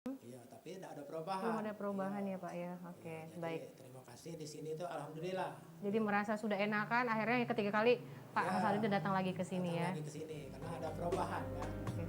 Iya, tapi tidak ada perubahan. Belum ada perubahan Iya. ya Pak ya. Oke, Iya, jadi baik. terima kasih di sini tuh alhamdulillah. Jadi merasa sudah enakan, akhirnya ketiga kali Pak Ya, Hasanuddin datang lagi ke sini datang ya. lagi ke sini karena ada perubahan kan. Oke.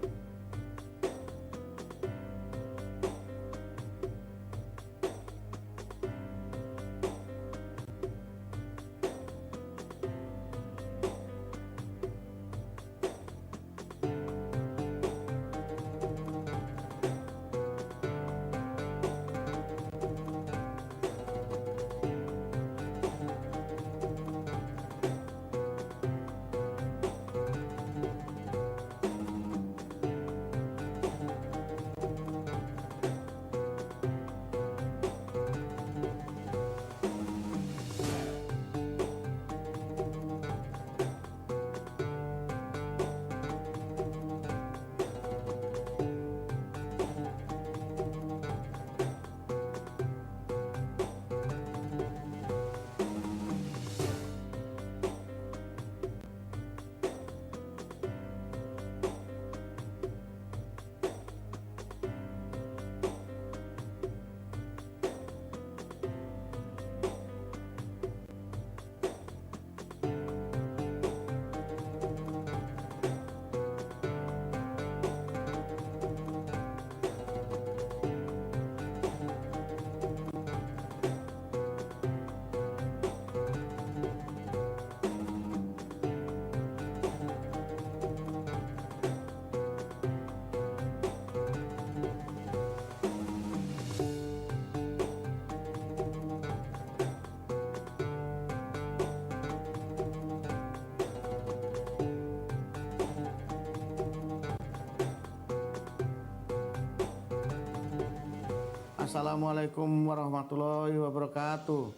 Assalamualaikum warahmatullahi wabarakatuh.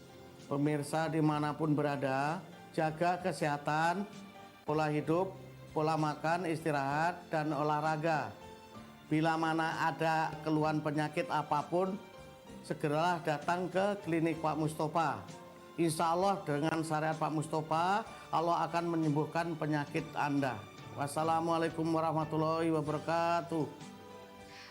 Pemirsa dimanapun berada, jaga kesehatan, pola hidup, pola makan, istirahat, dan olahraga. Bila mana ada keluhan penyakit apapun, segeralah datang ke klinik Pak Mustofa. Insya Allah dengan syariat Pak Mustofa, Allah akan menyembuhkan penyakit Anda. Wassalamualaikum warahmatullahi wabarakatuh.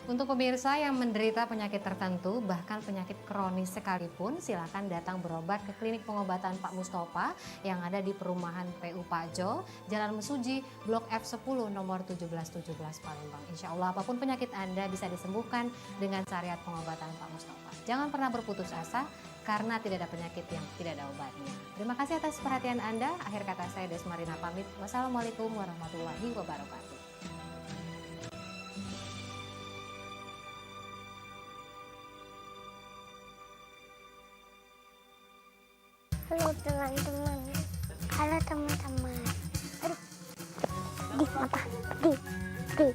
Untuk pemirsa yang menderita penyakit tertentu, bahkan penyakit kronis sekalipun, silakan datang berobat ke klinik pengobatan Pak Mustofa yang ada di perumahan PU Pajo, Jalan Mesuji, Blok F10 nomor 1717 Palembang. Insya Allah apapun penyakit Anda bisa disembuhkan dengan syariat pengobatan Pak Mustofa. Jangan pernah berputus asa karena tidak ada penyakit yang tidak ada obatnya. Terima kasih atas perhatian Anda. Akhir kata saya Desmarina pamit. Wassalamualaikum warahmatullahi wabarakatuh. Halo teman-teman. Halo teman-teman. Aduh. Di apa? Di.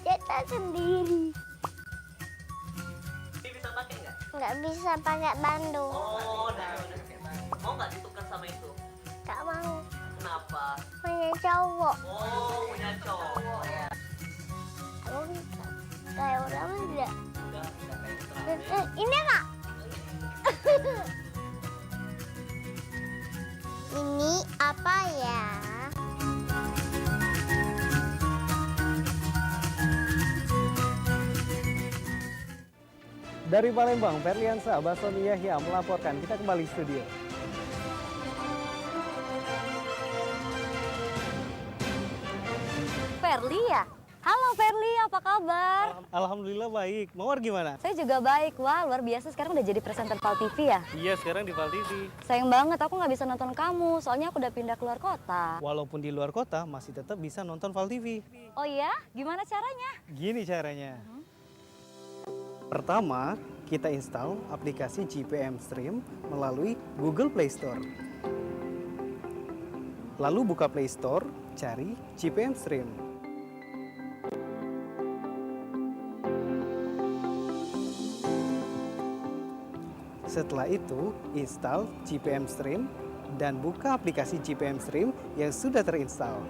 Kita sendiri. Bisa pakai nggak? Nggak bisa pakai Bandung. Oh, udah. Mau nggak ditukar sama itu? Nggak mau. Kenapa? Punya cowok. Oh, punya cowok ya. Kamu bisa kayak orang enggak? Udah kayak terakhir. Ini Kak. Ini apa ya? Dari Palembang, Ferliansa Basoni Yahya melaporkan. Kita kembali studio. Ferli ya? Halo Ferli, apa kabar? Alhamdulillah baik. Mawar gimana? Saya juga baik. Wah, luar biasa sekarang udah jadi presenter Pal TV ya? Iya, sekarang di Val TV. Sayang banget aku nggak bisa nonton kamu, soalnya aku udah pindah keluar kota. Walaupun di luar kota, masih tetap bisa nonton Val TV. Oh iya? Gimana caranya? Gini caranya. Pertama, kita install aplikasi GPM Stream melalui Google Play Store. Lalu buka Play Store, cari GPM Stream. Setelah itu, install GPM Stream dan buka aplikasi GPM Stream yang sudah terinstall.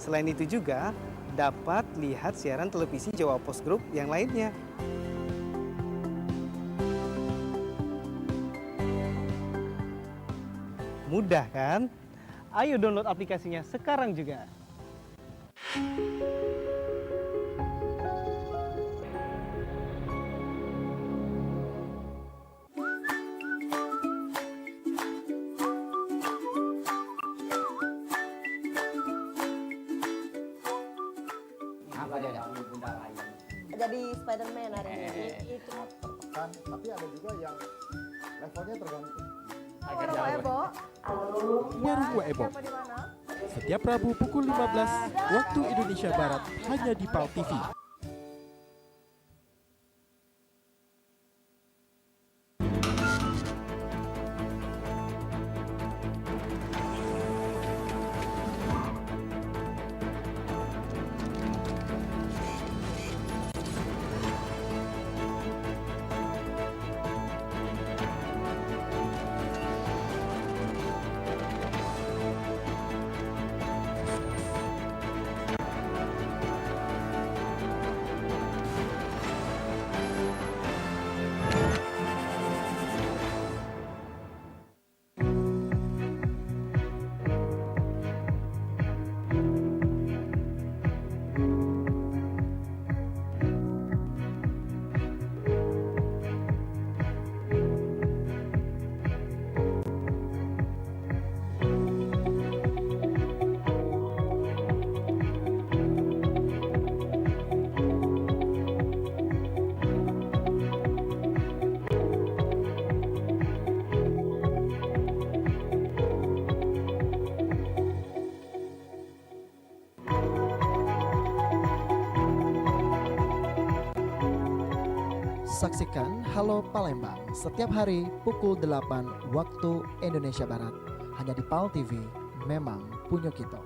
Selain itu juga dapat lihat siaran televisi Jawa Pos Group yang lainnya. Mudah kan? Ayo download aplikasinya sekarang juga. Jadi Spider-Man hari ini. Itu. Tapi ada juga yang levelnya tergantung. Warung Ebo. Warung Ebo. Siapa di mana? Setiap Rabu pukul 15 waktu Indonesia Barat hanya di PAL TV. Saksikan Halo Palembang setiap hari pukul 8 waktu Indonesia Barat. Hanya di PAL TV, memang punya kita.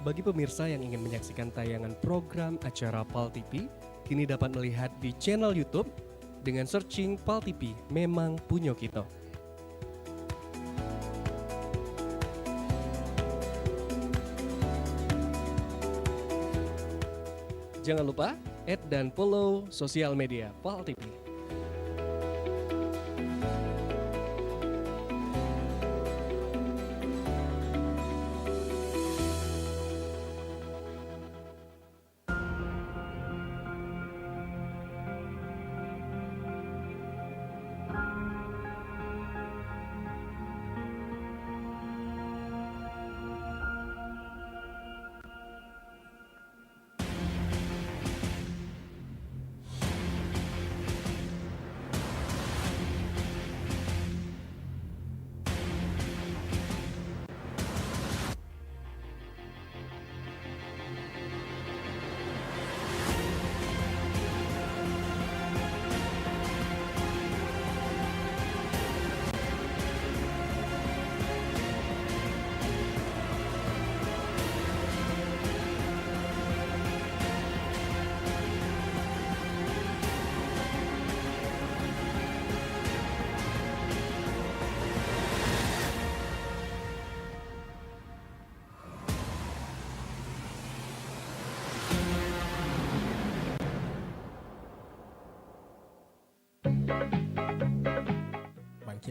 Bagi pemirsa yang ingin menyaksikan tayangan program acara PAL TV, kini dapat melihat di channel YouTube dengan searching PAL TV, memang punya kita. Jangan lupa add dan follow sosial media PAL TV.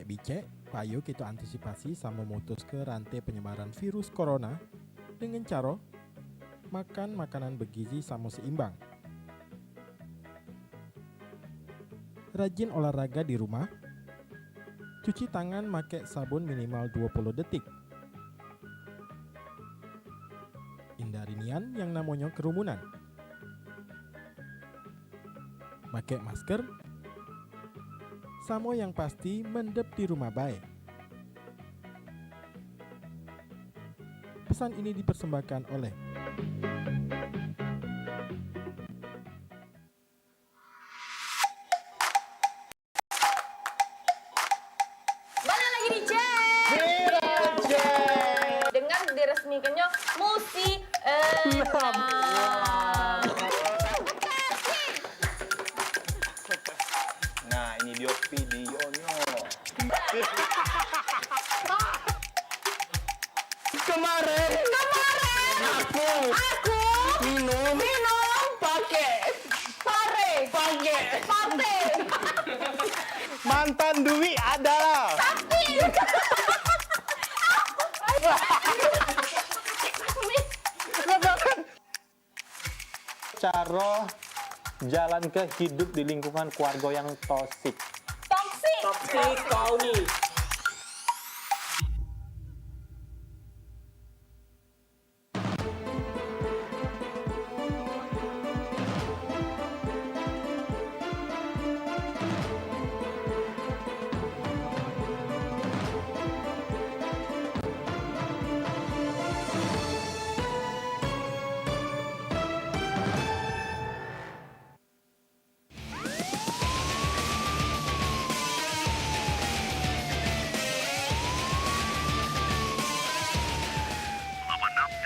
Bicek, payo kita antisipasi sama memutus ke rantai penyebaran virus corona dengan cara makan makanan bergizi sama seimbang. Rajin olahraga di rumah. Cuci tangan pakai sabun minimal 20 detik. Hindari nian yang namanya kerumunan. Pakai masker. Samo yang pasti mendep di rumah baik. Pesan ini dipersembahkan oleh Balik lagi di Cek. Dengan resmikannya musi Nah, ini dia videonya. Kemarin aku minum pakai pate. mantan Dwi adalah Cara jalan ke hidup di lingkungan keluarga yang toksik. Toksik kau nih.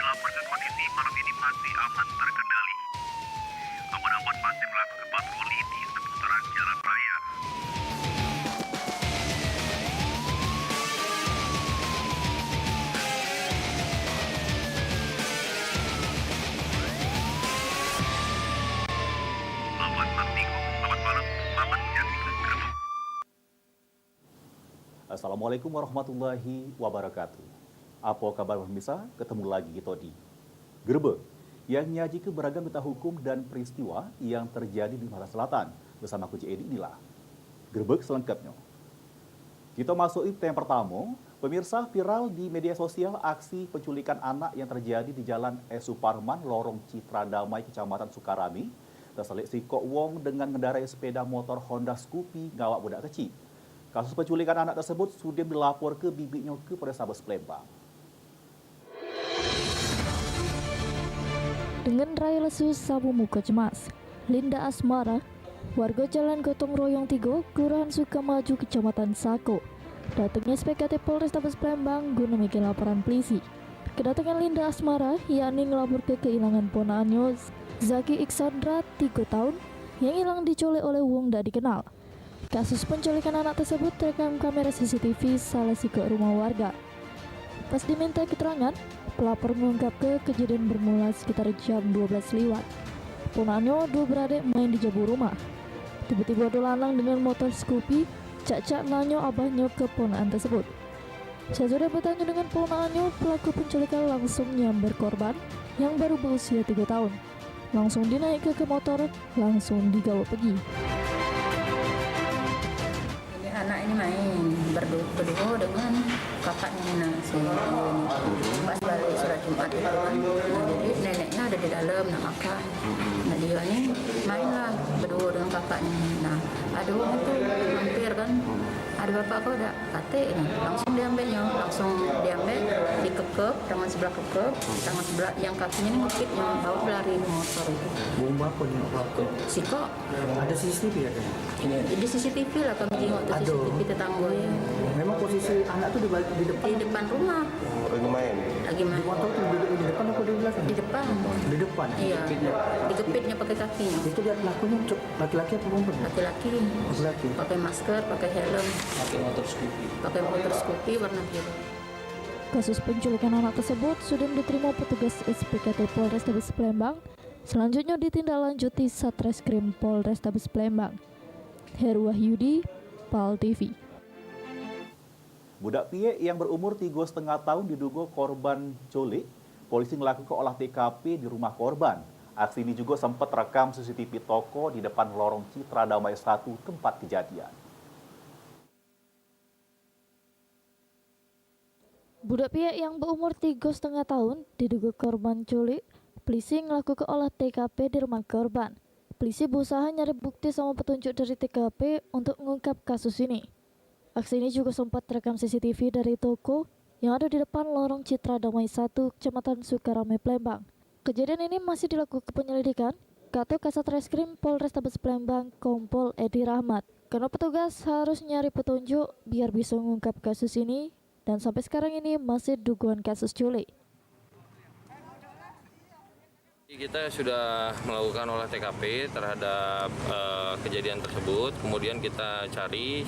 dilaporkan kondisi malam ini masih aman terkendali. Aman-aman masih melakukan patroli di seputaran jalan raya. Selamat Martiko, selamat malam, selamat menyaksikan Gerbek. Assalamualaikum warahmatullahi wabarakatuh. Apa kabar pemirsa? Ketemu lagi kita di Gerbek yang nyajikan beragam berita hukum dan peristiwa yang terjadi di Sumatera Selatan. Bersama aku Edi, inilah Gerbek selengkapnya. Kita masuk ke yang pertama. Pemirsa, viral di media sosial aksi penculikan anak yang terjadi di Jalan S. Suparman, Lorong Citra Damai, Kecamatan Sukarami. Terselit si Kok Wong dengan mengendarai sepeda motor Honda Scoopy ngawak budak kecil. Kasus penculikan anak tersebut sudah dilapor ke bibinya ke Polrestabes Palembang. Dengan rai lesu sabu muka cemas, Linda Asmara, warga Jalan Gotong Royong 3, Kelurahan Sukamaju, Kecamatan Sako, datangnya SPKT Polrestabes Palembang guna bikin laporan polisi. Kedatangan Linda Asmara yakni ngelapor ke kehilangan ponaannya Zaki Iksandra 3 tahun yang hilang diculik oleh wong tak dikenal. Kasus penculikan anak tersebut terekam kamera CCTV salah satu rumah warga. Pas diminta keterangan, pelapor mengungkap kejadian bermula sekitar jam 12 lewat. Ponaannya dua beradik main di jauh rumah. Tiba-tiba ada lanang dengan motor Scoopy cak-cak nanyo abahnya ke ponaan tersebut. Sesudah bertanya dengan ponaannya, pelaku penculikan langsung nyamber korban yang baru berusia 3 tahun. Langsung dinaik ke motor, langsung digawa pergi. Anak ini main berdua dengan kakaknya Nina pas balik surat Jumat itu kan. Jadi neneknya ada di dalam nak makan. Nah dia ni mainlah berdua dengan kakaknya. Nah ada orang itu mampir kan. Ada bapak kau dah katik ni. Langsung diambil, dikekep tangan sebelah kekep, tangan sebelah yang kakinya ni ngekit yang bawa berlari motor itu. Bomba apa ni apa? Sikok. Ada CCTV ada? Di CCTV lah kami tengok tu CCTV tetangga ya. Memang posisi anak tu di depan. Di depan rumah. Lagi main. Lagi main. Di motor tu duduk di depan atau di belakang? Di depan. Di depan. Iya. Dikepitnya pakai kakinya. Itu dia pelakunya laki-laki atau perempuan? Laki-laki. Laki-laki. Pakai masker, pakai helm. Pakai motor Scoopy. Pakai motor Scoopy warna biru. Kasus penculikan anak tersebut sudah diterima petugas SPKT Polrestabes Palembang. Selanjutnya ditindaklanjuti Satreskrim Polrestabes Palembang. Heru Wahyudi, PAL TV. Budak piye yang berumur 3,5 tahun diduga korban culik, polisi melakukan olah TKP di rumah korban. Aksi ini juga sempat rekam CCTV toko di depan Lorong Citra Damai 1 tempat kejadian. Budak piye yang berumur 3,5 tahun diduga korban culik, polisi melakukan olah TKP di rumah korban. Polisi berusaha nyari bukti sama petunjuk dari TKP untuk mengungkap kasus ini. Aksi ini juga sempat terekam CCTV dari toko yang ada di depan Lorong Citra Damai 1, Kecamatan Sukarame, Palembang. Kejadian ini masih dilakukan penyelidikan, kata Kasat Reskrim Polrestabes Palembang, Kompol Edi Rahmat. Karena petugas harus nyari petunjuk biar bisa mengungkap kasus ini, dan sampai sekarang ini masih dugaan kasus culik. Kita sudah melakukan olah TKP terhadap kejadian tersebut, kemudian kita cari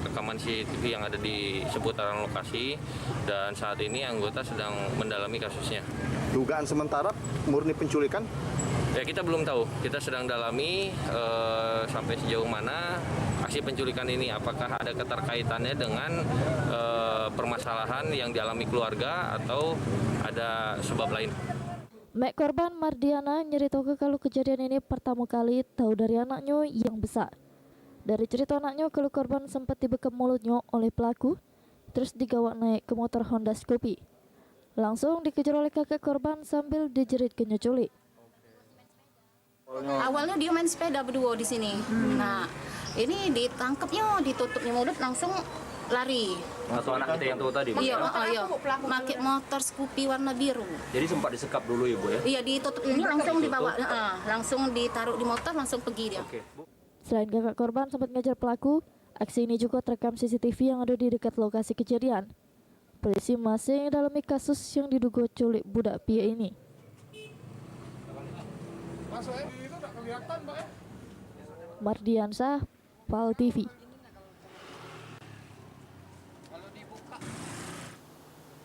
rekaman CCTV yang ada di seputaran lokasi, dan saat ini anggota sedang mendalami kasusnya. Dugaan sementara murni penculikan? Ya, kita belum tahu, kita sedang dalami sampai sejauh mana aksi penculikan ini, apakah ada keterkaitannya dengan permasalahan yang dialami keluarga atau ada sebab lain. Mek korban Mardiana nyeritakan kalau kejadian ini pertama kali tahu dari anaknya yang besar. Dari cerita anaknya kalau korban sempat dibekap mulutnya oleh pelaku, terus digawa naik ke motor Honda Scoopy. Langsung dikejar oleh kakak korban sambil dijerit kenyoculik. Awalnya dia main sepeda berdua di sini. Nah, ini ditangkapnya, ditutupnya mulut, langsung lari. Atau anak kita yang tahu tadi? Iya, pakai motor Scoopy warna biru. Jadi sempat disekap dulu ya, Bu ya? Iya, ditutup ini langsung dibawa, langsung ditaruh di motor, langsung pergi dia. Selain kakak korban sempat ngejar pelaku, aksi ini juga terekam CCTV yang ada di dekat lokasi kejadian. Polisi masih mendalami kasus yang diduga culik budak pia ini. Mardiansyah, PAL TV.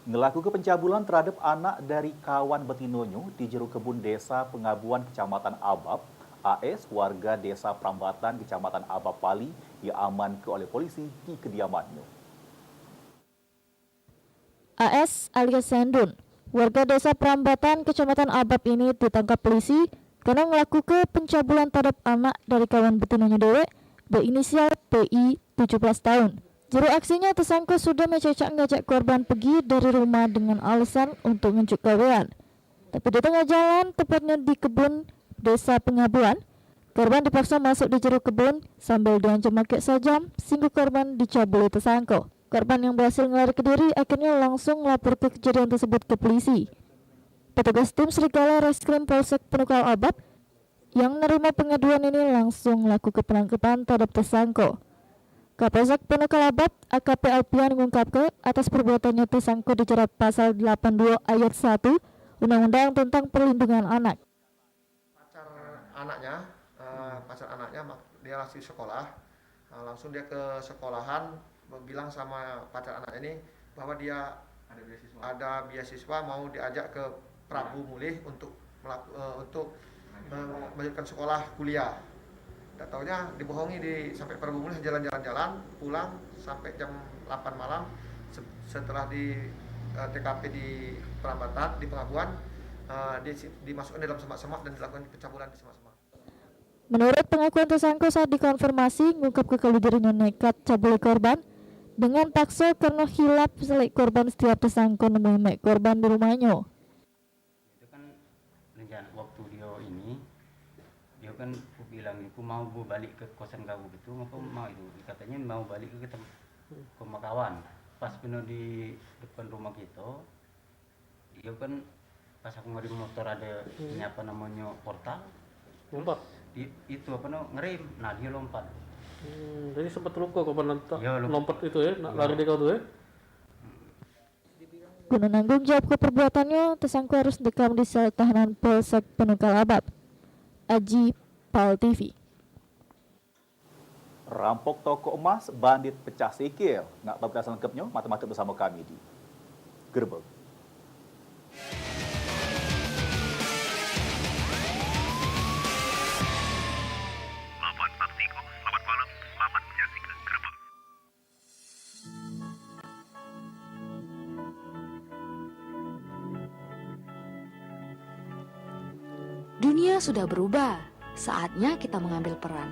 Ngelaku pencabulan terhadap anak dari kawan betinonyo di jero kebun desa Pengabuan Kecamatan Abab, AS warga desa Prambatan Kecamatan Abab Pali diamankan oleh polisi di kediamannya. AS alias Sandun, warga desa Prambatan Kecamatan Abab ini ditangkap polisi karena melakukan pencabulan terhadap anak dari kawan betinonyo dewek berinisial PI 17 tahun. Juru aksinya tersangka sudah mencecak ngajak korban pergi dari rumah dengan alasan untuk ngunjuk gawean. Tapi di tengah jalan, tepatnya di kebun desa Pengabuan, korban dipaksa masuk di jero kebun sambil diancam pakai sajam sehingga korban dicabuli tersangka. Korban yang berhasil melarikan diri akhirnya langsung melapor ke kejadian tersebut ke polisi. Petugas tim Serigala Reskrim Polsek Penukal Abab yang menerima pengaduan ini langsung melakukan penangkapan terhadap tersangka. Kapolsek Penukal Abab AKP Alpian mengungkapkan atas perbuatannya tersangka dijerat pasal 82 ayat 1 Undang-Undang tentang Perlindungan Anak. Pacar anaknya dia masih sekolah, langsung dia ke sekolahan bilang sama pacar anak ini bahwa dia ada beasiswa mau diajak ke Prabu Mulih untuk melanjutkan sekolah kuliah. Tidak taunya dibohongi sampai Prabu Mulih jalan-jalan pulang sampai jam 8 malam setelah di TKP di Prambatan di Pengabuan dimasukkan dalam semak-semak dan dilakukan pencabulan di semak-semak. Menurut pengakuan tersangka saat dikonfirmasi mengungkap kalau dirinya nekat cabuli korban dengan paksa karena hilap selik korban setiap tersangka nemuin mek korban di rumahnya. Itu kan rencana waktu dia kan bilang aku mau balik ke kosan kau gitu, aku mau itu katanya mau balik ke rumah kawan. Pas penuh di depan rumah kita, dia kan pas aku ngeri motor ada ini apa namanya portal, lompat. Itu apa ngerem, nah dia lompat. Jadi sempat luka korban ya, lompat itu ya, lari di kau tuh ya. Guna nanggung jawab ke perbuatannya, tersangka harus dekam di sel tahanan Polsek Penukal Abab. Aji, PAL TV. Rampok toko emas, bandit pecah sikil. Nggak tahu berita lengkapnya, mata-mata bersama kami di Gerbek. Selamat malam, selamat menyaksikan Gerbek. Dunia sudah berubah, saatnya kita mengambil peran.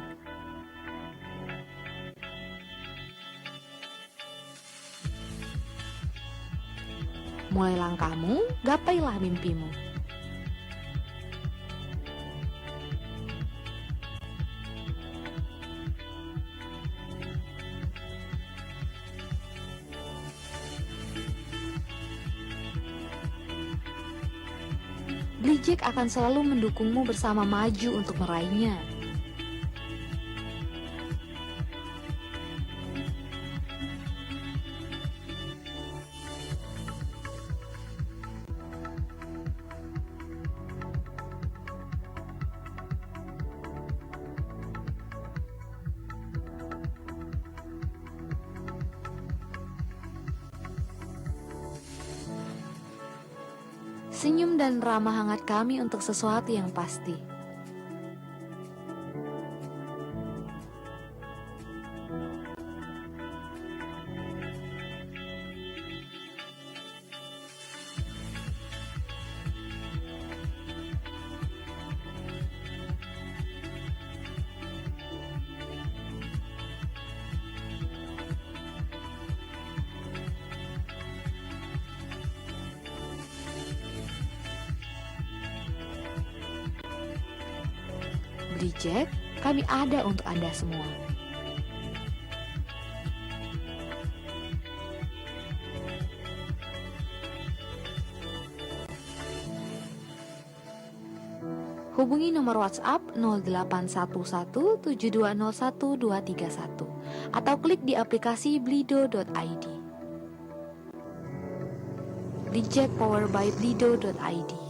Mulai langkahmu, gapailah mimpimu. Glijek akan selalu mendukungmu bersama maju untuk meraihnya. senyum dan ramah hangat kami untuk sesuatu yang pasti. Brijek, kami ada untuk Anda semua. Hubungi nomor WhatsApp 08117201 atau klik di aplikasi blido.id. Brijek powered by blido.id.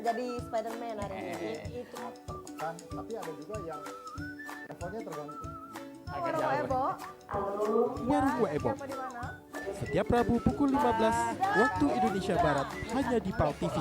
Jadi Spider-Man hari ini. Itu. Tapi ada juga yang levelnya tergantung. Warung Ebo. Warung Bu Ebo. Setiap Rabu pukul 15 waktu Indonesia Barat hanya di PAL TV.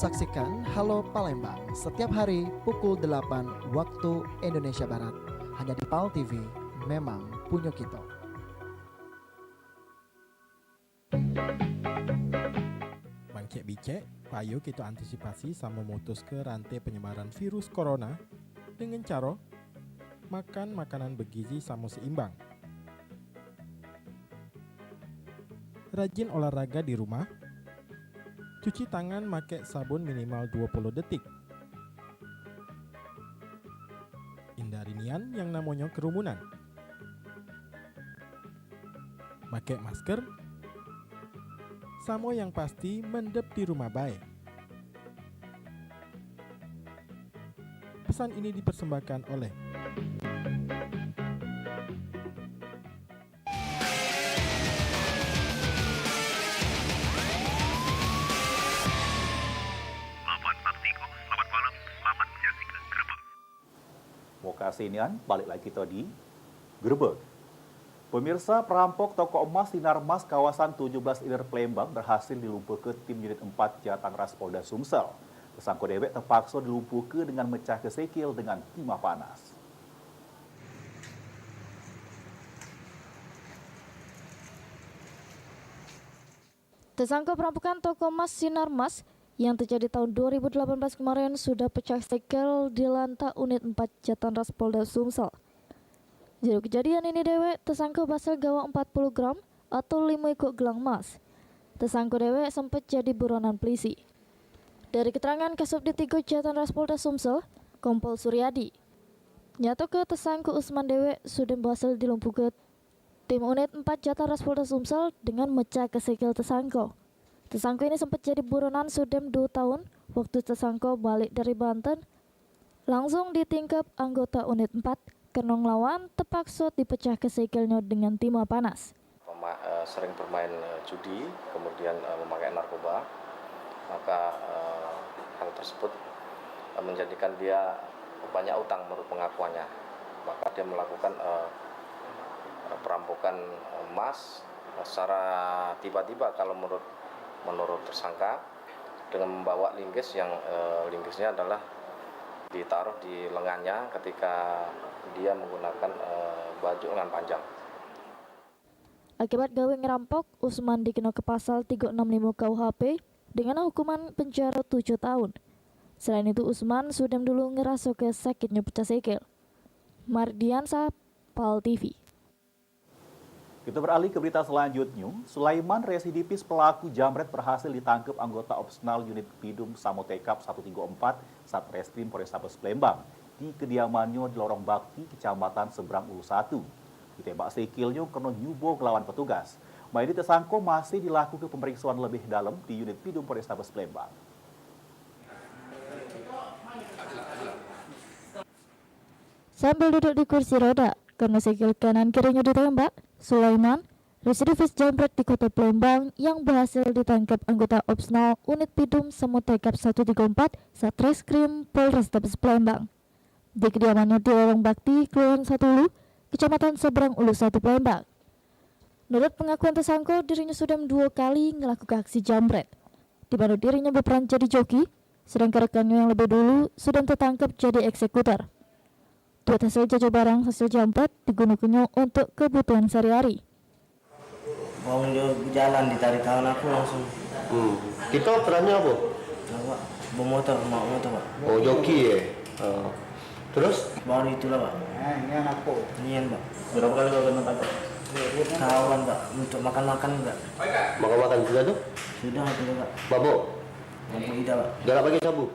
Saksikan Halo Palembang setiap hari pukul 8 waktu Indonesia Barat. Hanya di PAL TV, memang punya kita. Bang Cek Bicek, payo kita antisipasi sama memutus ke rantai penyebaran virus corona dengan cara makan makanan bergizi sama seimbang. Rajin olahraga di rumah. Cuci tangan pakai sabun minimal 20 detik. Hindari nian yang namanya kerumunan. Pakai masker. Samo yang pasti mendep di rumah baik. Pesan ini dipersembahkan oleh Kasinian, balik lagi kita di Grebek. Pemirsa, perampok toko emas Sinar Mas kawasan 17 Ilir Palembang berhasil dilumpuhkan tim unit 4 Jatangras Polda Sumsel. Tersangka dewek terpaksa dilumpuhkan dengan mecah kesekil dengan timah panas. Tersangka perampokan toko emas Sinar Mas yang terjadi tahun 2018 kemarin sudah pecah segel di lantai unit 4 Jatangras Polda Sumsel. Jadi kejadian ini dewek tersangka basel gawa 40 gram atau 5 ekor gelang emas. Tersangka dewek sempat jadi buronan polisi. Dari keterangan Kasubdit 3 Jatangras Polda Sumsel, Kompol Suryadi, nyata ke tersangka Usman dewek sudah berhasil dilumpuhkan tim unit 4 Jatangras Polda Sumsel dengan mecah kesekil tersangka. Tersangka ini sempat jadi buronan Sudem 2 tahun waktu tersangka balik dari Banten. Langsung ditingkap anggota unit 4 karena ngelawan terpaksa dipecah kesekilnya dengan timah panas. Sering bermain judi, kemudian memakai narkoba, maka hal tersebut menjadikan dia banyak utang menurut pengakuannya. Maka dia melakukan perampokan emas secara tiba-tiba kalau menurut tersangka dengan membawa linggis yang linggisnya adalah ditaruh di lengannya ketika dia menggunakan baju lengan panjang. Akibat gawe ngerampok, Usman dikenal ke pasal 365 KUHP dengan hukuman penjara 7 tahun. Selain itu Usman sudah dulu ngerasa ke sakitnya pecah sekil. Mardiansa, PAL TV. Kita beralih ke berita selanjutnya. Sulaiman, residivis pelaku jamret, berhasil ditangkap anggota opsional unit Pidum Samotekap 134 Satreskrim Polrestabes Palembang di kediamannya di Lorong Bakti, Kecamatan Seberang Ulu 1. Ditembak sekilnya karena nyubo ngelawan petugas. Maini tersangka masih dilakukan pemeriksaan lebih dalam di unit Pidum Polrestabes Palembang. Sambil duduk di kursi roda, karena sekil kanan kirinya ditembak, Sulaiman, residivis jambret di Kota Palembang yang berhasil ditangkap anggota opsional unit Pidum Samotekap 134 Satreskrim Polrestabes Palembang di kediamannya di Lorong Bakti, Kelurahan Satulu, Kecamatan Seberang Ulu 1 Palembang. Menurut pengakuan tersangka, dirinya sudah 2 kali melakukan aksi jambret, di mana dirinya berperan jadi joki, sedangkan rekannya yang lebih dulu sudah tertangkap jadi eksekutor. Buat hasil jajah barang hasil jambret digunakannya untuk kebutuhan sehari-hari. Mau jalan ditarik tangan aku langsung. Kita perannya apa? Bermotor, motor pak. Oh joki ya. Terus? Baru itulah pak. Ini anakku. Ini pak. Berapa kali kau kena tangkap? Kawan pak, untuk makan-makan enggak. Makan-makan sudah tuh? Sudah itu pak. Babok? Babok tidak pak. Jangan pakai sabu.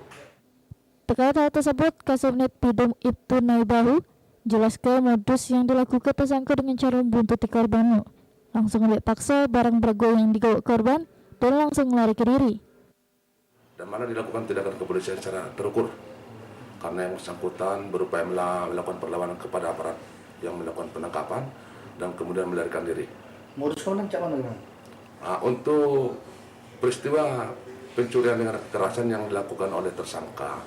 Terkait hal tersebut, Kasubnit Pidum Ibtu Naibahu jelaskan modus yang dilakukan tersangka dengan cara membuntuti korbannya. Langsung ambil paksa barang berharga yang digawa korban dan langsung lari ke diri. Dan mana dilakukan tindakan kepolisian secara terukur karena yang bersangkutan berupaya melakukan perlawanan kepada aparat yang melakukan penangkapan dan kemudian melarikan diri. Modus kau nak cak mana? Untuk peristiwa pencurian dengan kekerasan yang dilakukan oleh tersangka,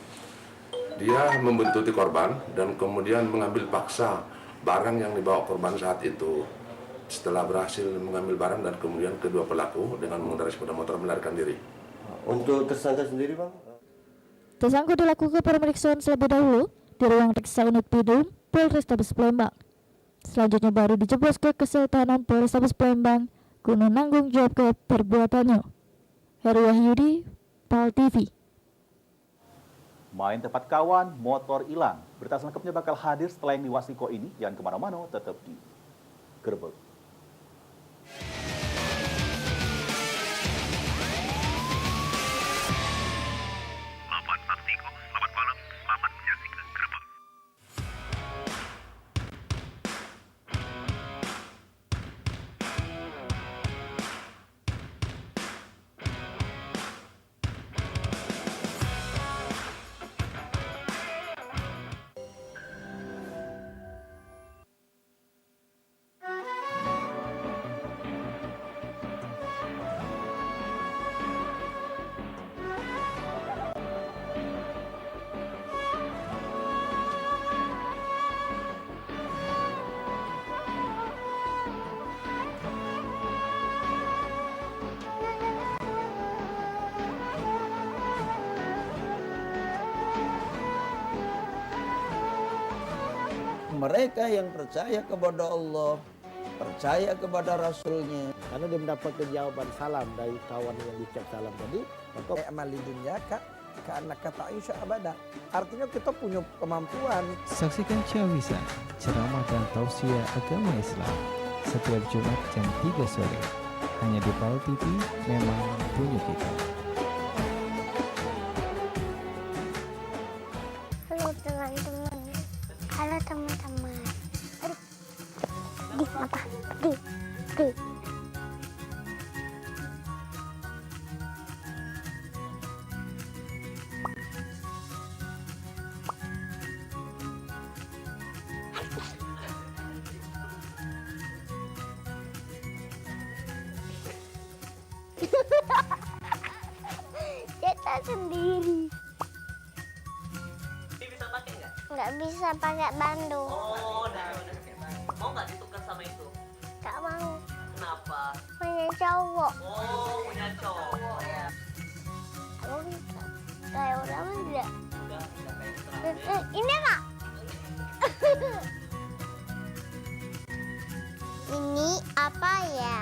dia membuntuti korban dan kemudian mengambil paksa barang yang dibawa korban saat itu. Setelah berhasil mengambil barang dan kemudian kedua pelaku dengan mengendarai sepeda motor melarikan diri. Untuk tersangka sendiri bang? Tersangka dilakukan pemeriksaan terlebih dahulu di ruang periksa unit Pidum Polrestabes Palembang. Selanjutnya baru dijeblos ke Kesultanan Polrestabes Palembang guna nanggung jawab ke perbuatannya. Heru Wahyudi, PAL TV. Main tepat kawan, motor hilang. Berita selengkapnya bakal hadir setelah yang diwasiko ini. Jangan kemana-mana, tetap di Gerbek. Selamat malam, selamat menyaksikan Gerbek. mereka yang percaya kepada Allah, percaya kepada Rasulnya. Karena dia mendapatkan jawaban salam dari kawan yang dicek salam tadi, maka Amali dunia karena kata Aisyah abada. Artinya kita punya kemampuan. Saksikan Syawisa, ceramah dan tausiah agama Islam setiap Jumat jam 3 sore. Hanya di PAL TV, memang punya kita. Halo teman-teman. Halo teman-teman. Aduh. Di mata. Di. Cetak sendiri. Bisa pakai nggak? Nggak bisa pakai bandu. Oh, udah pakai bandu. Mau nggak ditukar sama itu? Nggak mau. Kenapa? Punya cowok. Oh, punya cowok ya. Aku bisa. Kayak orang enggak. Udah kayak Ini Kak. Ini apa ya?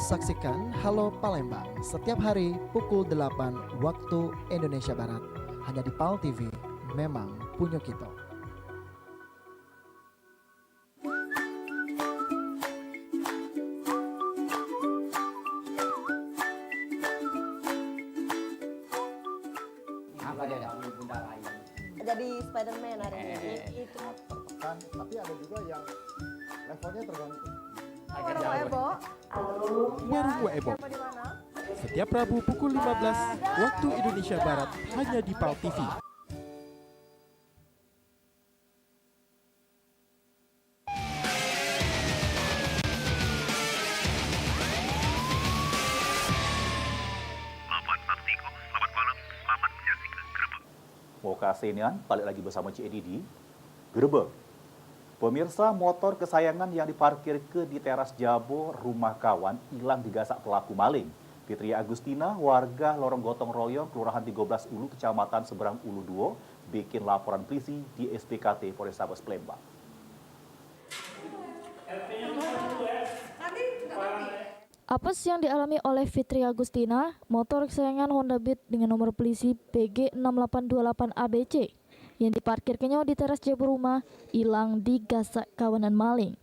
Saksikan Halo Palembang setiap hari pukul 8 waktu Indonesia Barat. Hanya di PAL TV, memang punya kita. Apa dia? Jadi Spider-Man hari ini. Itu. kan, tapi ada juga yang levelnya tergantung. Warung Ebo. Warung Ebo. Setiap Rabu pukul 15 waktu Indonesia Barat hanya di PAL TV. Kasenian, balik lagi bersama Cik Edi di Grebek. Pemirsa, motor kesayangan yang diparkir di teras Jabo rumah kawan hilang digasak pelaku maling. Fitria Agustina, warga Lorong Gotong Royong, Kelurahan 13 Ulu, Kecamatan Seberang Ulu 2, bikin laporan polisi di SPKT Polrestabes Palembang. Apes yang dialami oleh Fitria Agustina, motor kesayangan Honda Beat dengan nomor polisi PG6828ABC yang diparkirkannya di teras Jabo rumah hilang digasak kawanan maling.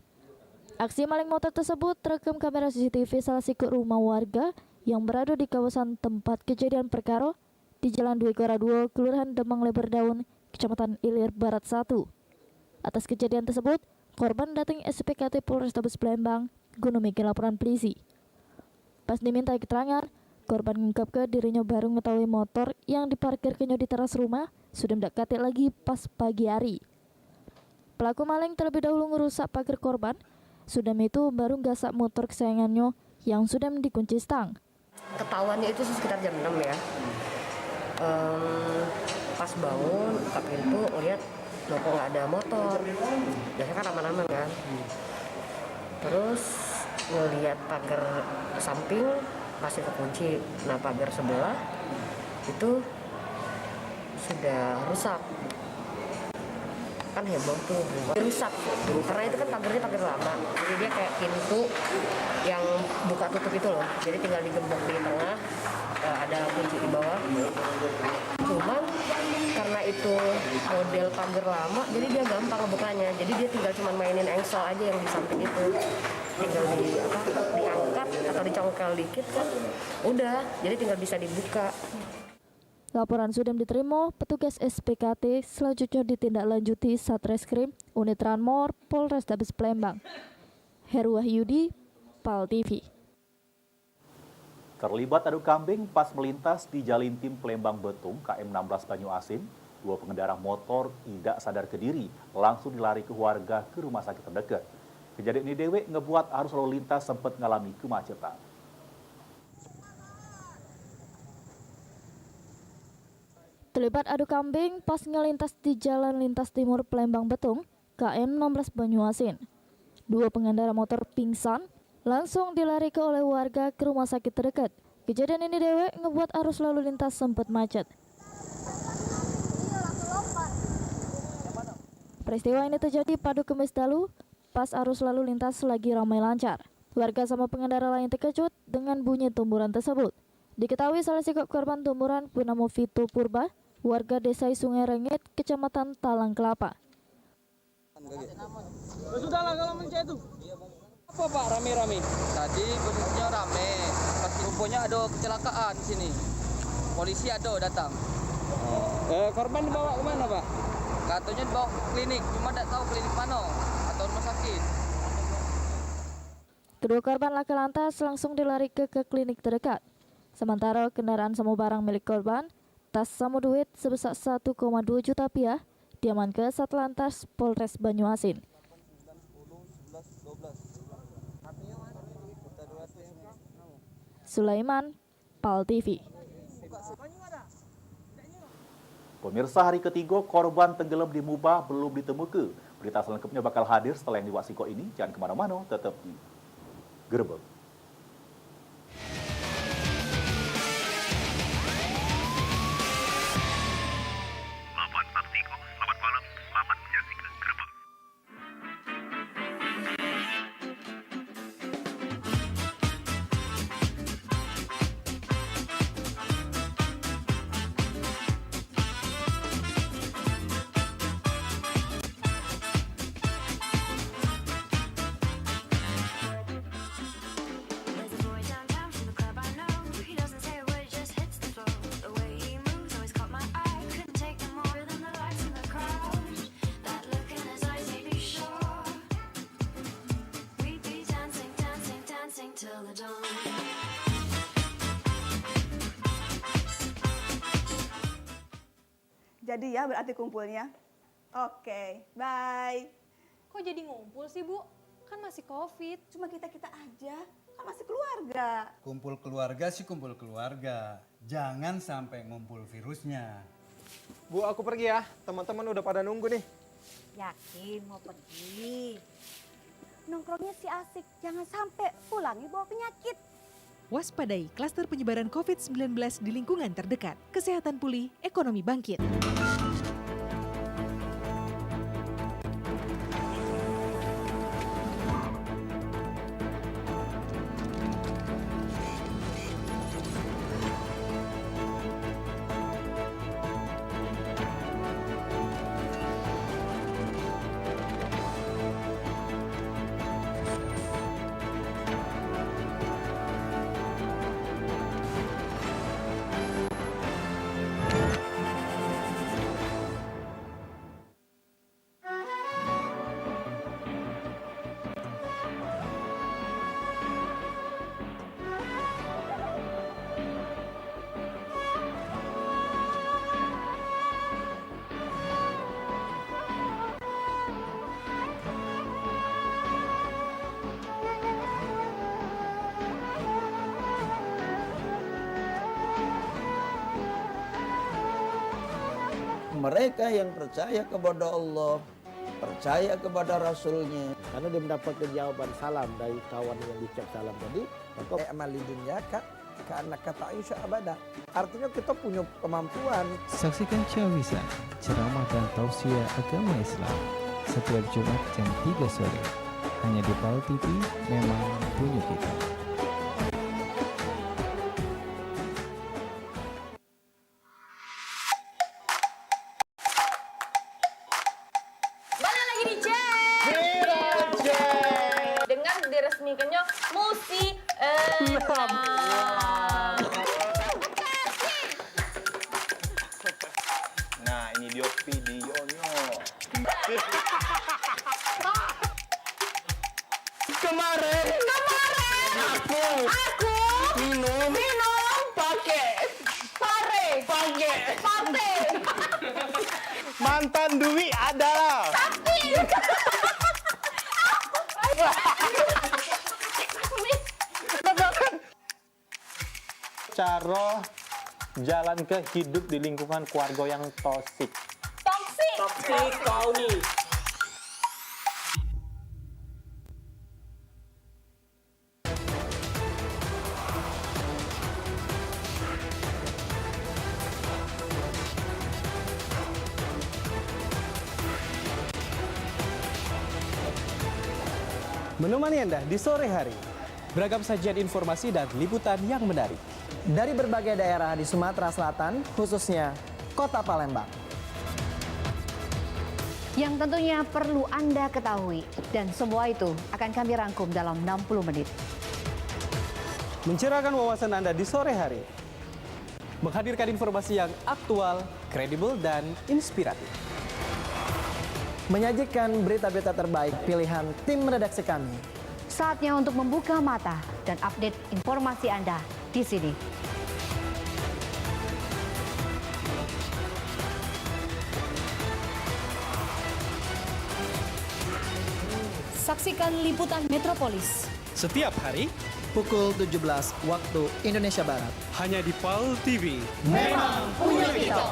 Aksi maling motor tersebut terekam kamera CCTV salah satu rumah warga yang berada di kawasan tempat kejadian perkara di Jalan Dwi Kora 2, Kelurahan Demang Lebar Daun, Kecamatan Ilir Barat 1. Atas kejadian tersebut, korban datang SPKT Polrestabes Palembang guna bikin laporan polisi. Pas diminta keterangan, Korban mengungkapkan dirinya baru mengetahui motor yang diparkirkannya di teras rumah sudah tidak katik lagi pas pagi hari. Pelaku maling terlebih dahulu merusak pagar korban, sudah itu baru gasak motor kesayangannya yang sudah dikunci stang. Ketahuannya itu sekitar jam 6 ya. Pas bangun, buka pintu, ngeliat loh kok nggak ada motor. Biasanya kan aman-aman kan. Terus ngeliat pagar samping masih kekunci. Nah pagar sebelah itu sudah rusak. Kan heboh tuh, rusak karena itu kan pagarnya pagar lama, jadi dia kayak pintu yang buka tutup itu loh, jadi tinggal digembok di tengah, ada kunci di bawah. Cuman karena itu model pagar lama, jadi dia gampang ngebukanya, jadi dia tinggal cuman mainin engsel aja yang di samping itu, tinggal diangkat atau dicongkel dikit kan udah, jadi tinggal bisa dibuka. Laporan sudah diterima petugas SPKT, selanjutnya ditindaklanjuti Satreskrim Unit Ranmor Polrestabes Palembang. Heru Wahyudi, PAL TV. Terlibat adu kambing pas melintas di Jalintim Palembang Betung KM 16 Banyuasin, 2 pengendara motor tidak sadar diri langsung dilari ke warga ke rumah sakit terdekat. Kejadian ini dewe ngebuat arus lalu lintas sempat mengalami kemacetan. Terlibat adu kambing pas ngelintas di Jalan Lintas Timur Palembang Betung, KM 16 Banyuasin. 2 pengendara motor pingsan, langsung dilarikan oleh warga ke rumah sakit terdekat. Kejadian ini dewe ngebuat arus lalu lintas sempat macet. Peristiwa ini terjadi pada Kamis lalu, pas arus lalu lintas lagi ramai lancar. Warga sama pengendara lain terkejut dengan bunyi tumburan tersebut. Diketahui salah satu korban tumburan bernama Vito Purba, warga desa Sungai Rengit, Kecamatan Talang Kelapa. Sudahlah kalau mencet itu. Apa Pak rame-rame? Tadi posisinya rame, pas rupanya ada kecelakaan di sini. Polisi ada datang. Korban dibawa kemana Pak? Katanya dibawa ke klinik, cuma tidak tahu klinik mana atau rumah sakit. Kedua korban laka lantas langsung dilarikan ke klinik terdekat. Sementara kendaraan sama barang milik korban, tas sama duit sebesar 1,2 juta rupiah, diamankan Satlantas Polres Banyuasin. Sulaiman, PAL TV. Pemirsa, hari ketiga korban tenggelam di Mubah belum ditemukan. Berita selengkapnya bakal hadir setelah yang diwasiko ini. Jangan kemana-mana, tetap di Gerbek. Jadi ya berarti kumpulnya. Oke, bye. Kok jadi ngumpul sih, Bu? Kan masih Covid. Cuma kita-kita aja, kan masih keluarga. Kumpul keluarga sih kumpul keluarga. Jangan sampai ngumpul virusnya. Bu, aku pergi ya. Teman-teman udah pada nunggu nih. Yakin mau pergi? Nongkrongnya sih asik, jangan sampai pulangnya bawa penyakit. Waspadai klaster penyebaran COVID-19 di lingkungan terdekat. Kesehatan pulih, ekonomi bangkit. mereka yang percaya kepada Allah, percaya kepada Rasulnya. Karena dia mendapatkan jawaban salam dari kawan yang diucap salam tadi, maka amali dunia karena kata Aisyah abada. Artinya kita punya kemampuan. Saksikan Ciawisa, ceramah dan tausiah agama Islam setiap Jumat jam 3 sore. Hanya di PAL TV, memang punya kita. Balik lagi di Cek. Dengan diresmikannya Musi Nah, ini dia videonya. Kemarin aku minum pakai pate. mantan Dwi adalah cara jalan ke hidup di lingkungan keluarga yang toksik. Toksik kau nih. Menemani Anda di sore hari, beragam sajian informasi dan liputan yang menarik. Dari berbagai daerah di Sumatera Selatan, khususnya Kota Palembang. Yang tentunya perlu Anda ketahui, dan semua itu akan kami rangkum dalam 60 menit. Mencerahkan wawasan Anda di sore hari, menghadirkan informasi yang aktual, kredibel, dan inspiratif. Menyajikan berita-berita terbaik pilihan tim redaksi kami. Saatnya untuk membuka mata dan update informasi Anda di sini. Saksikan liputan Metropolis Setiap hari, pukul 17 waktu Indonesia Barat. hanya di PAL TV. memang punya kita.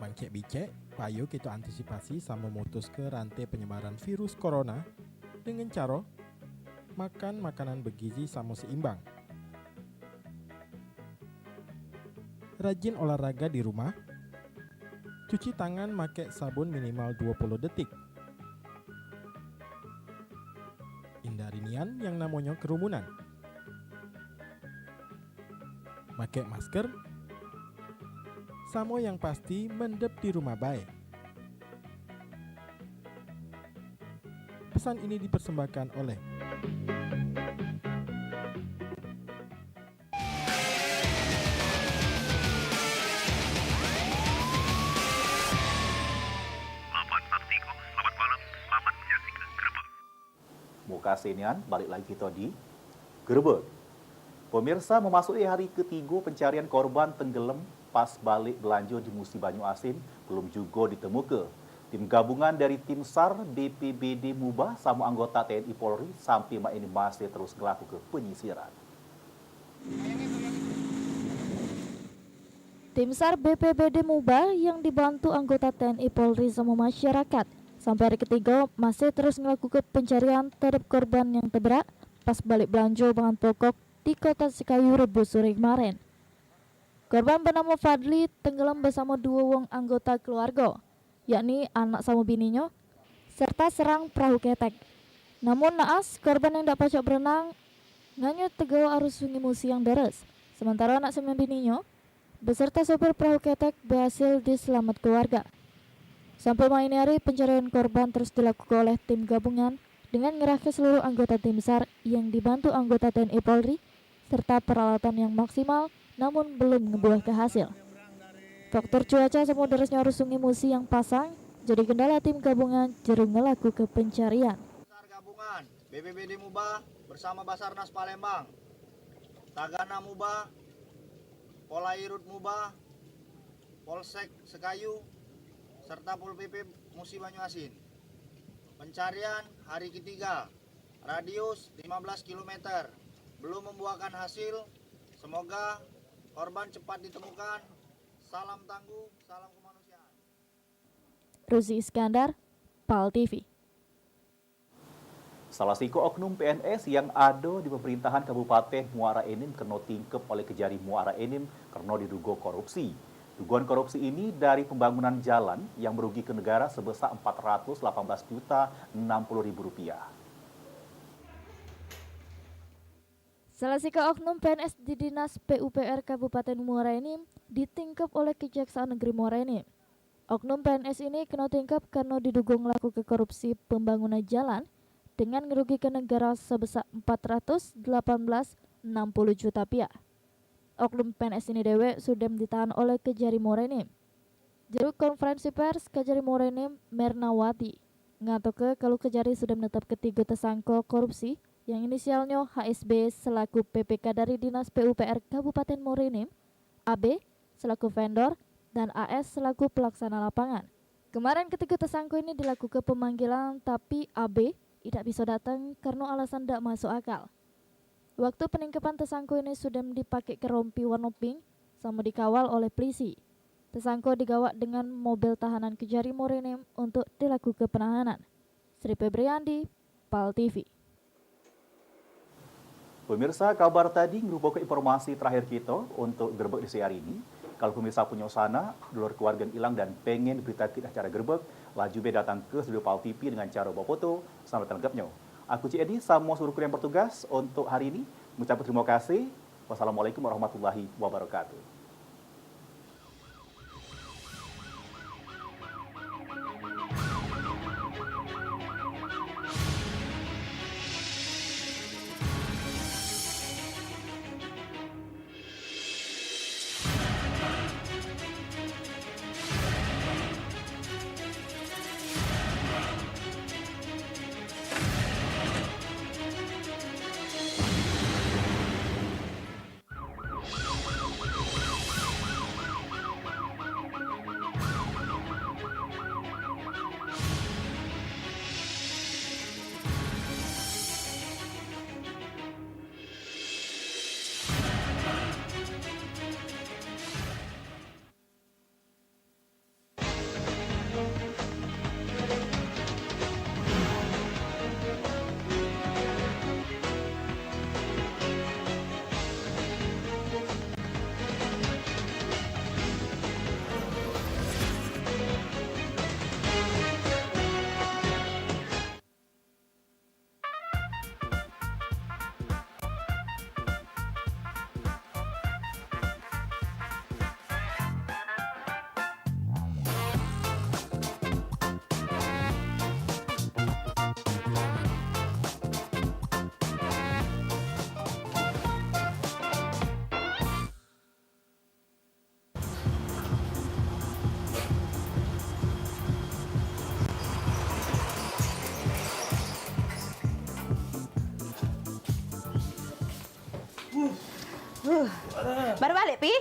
Bangkit bicek, payo kita antisipasi sama memutus ke rantai penyebaran virus corona dengan cara makan makanan bergizi sama seimbang. Rajin olahraga di rumah. Cuci tangan pakai sabun minimal 20 detik. Hindari nian yang namanya kerumunan. Pakai masker. Samo yang pasti mendep di rumah baik. Pesan ini dipersembahkan oleh Selamat malam, selamat menyaksikan Gerbek. Muka senian, balik lagi kita di Gerbek. Pemirsa, memasuki hari ketiga pencarian korban tenggelam pas balik belanja di Musi Banyu Asin belum juga ditemukan. Tim gabungan dari tim SAR, BPBD Mubah sama anggota TNI Polri sampai ini masih terus melakukan penyisiran. Tim SAR BPBD Mubah yang dibantu anggota TNI Polri sama masyarakat sampai hari ketiga masih terus melakukan pencarian terhadap korban yang terberak pas balik belanja bahan pokok di Kota Sekayu Rebu sore kemarin. Korban bernama Fadli tenggelam bersama dua wong anggota keluarga, yakni anak sama bininya, serta serang perahu ketek. Namun naas, korban yang tak pacak berenang nganyut tegawa arus sungai Musi yang deras. Sementara anak sama bininya beserta sopir perahu ketek berhasil diselamat keluarga. Sampai malam hari pencarian korban terus dilakukan oleh tim gabungan dengan mengerahkan seluruh anggota tim SAR yang dibantu anggota TNI Polri serta peralatan yang maksimal namun belum membuahkan hasil. Faktor cuaca sama derasnya arus sungai Musi yang pasang jadi kendala tim gabungan jering melakukan pencarian. Gabungan BPBD Mubah bersama Basarnas Palembang, Tagana Mubah, Polairut Mubah, Polsek Sekayu, serta Pol PP Musi Banyu Asin. Pencarian hari ketiga radius 15 km. Belum membuahkan hasil. Semoga korban cepat ditemukan. Salam tangguh, salam kemanusiaan. Ruzi Iskandar, PAL TV. Salah satu oknum PNS yang ada di pemerintahan Kabupaten Muara Enim kena tingkep oleh Kejari Muara Enim karena diduga korupsi. Dugaan korupsi ini dari pembangunan jalan yang merugi ke negara sebesar Rp418.060.000. Salah satu oknum PNS di Dinas PUPR Kabupaten Muara Enim ditingkep oleh Kejaksaan Negeri Muara Enim. Oknum PNS ini kena tingkep karena diduga melakukan korupsi pembangunan jalan dengan merugikan negara sebesar Rp418.060 juta. Oknum PNS ini dewe sudah ditahan oleh Kejari Muara Enim. Juru konferensi pers Kejari Muara Enim Mernawati ngatoke kalau Kejari sudah menetap ketiga tersangka korupsi yang inisialnya HSB selaku PPK dari Dinas PUPR Kabupaten Muara Enim, AB selaku vendor, dan AS selaku pelaksana lapangan. Kemarin ketiga tersangka ini dilakukan pemanggilan tapi AB tidak bisa datang karena alasan tidak masuk akal. Waktu peningkapan tersangka ini sudah dipakai ke rompi warna pink sama dikawal oleh polisi. Tersangka digawak dengan mobil tahanan Kejari Muara Enim untuk dilakukan penahanan. Sri Febriandi, PAL TV. Pemirsa, kabar tadi merupakan informasi terakhir kita untuk Gerbek di siang hari ini. Kalau pemirsa punya usahana, dulur keluarga yang hilang dan pengen berita kita acara Gerbek, laju datang ke studio PAL TV dengan cara bawa foto sampai lengkapnya. Aku Cik Edi sama seluruh kru yang bertugas untuk hari ini mengucapkan terima kasih. Wassalamualaikum warahmatullahi wabarakatuh. Baru balik, Pi?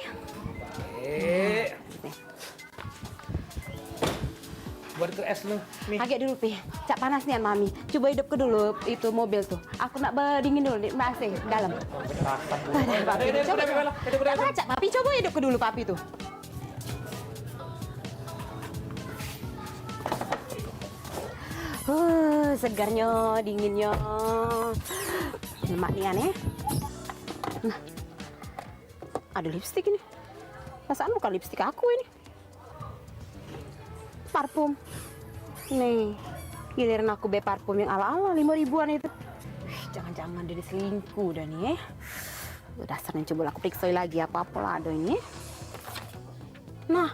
Buat ke es lu. Agak dulu, Pi. Cak panas nih, Mami. Coba hidup ke dulu itu mobil tuh. Aku nak berdingin dulu di AC dalam. Papi. Coba Cak, Papi coba hidup ke dulu, Papi tuh. Segarnya, dinginnya. Lemak nih aneh. Nah. Ada lipstik ini. Perasaan bukan lipstik aku ini. Parfum. Nih, giliran aku be parfum yang ala-ala 5.000-an itu. Jangan-jangan dia selingkuh dah nih. Dasarnya coba aku periksa lagi apa-apa lah ada ini. Nah,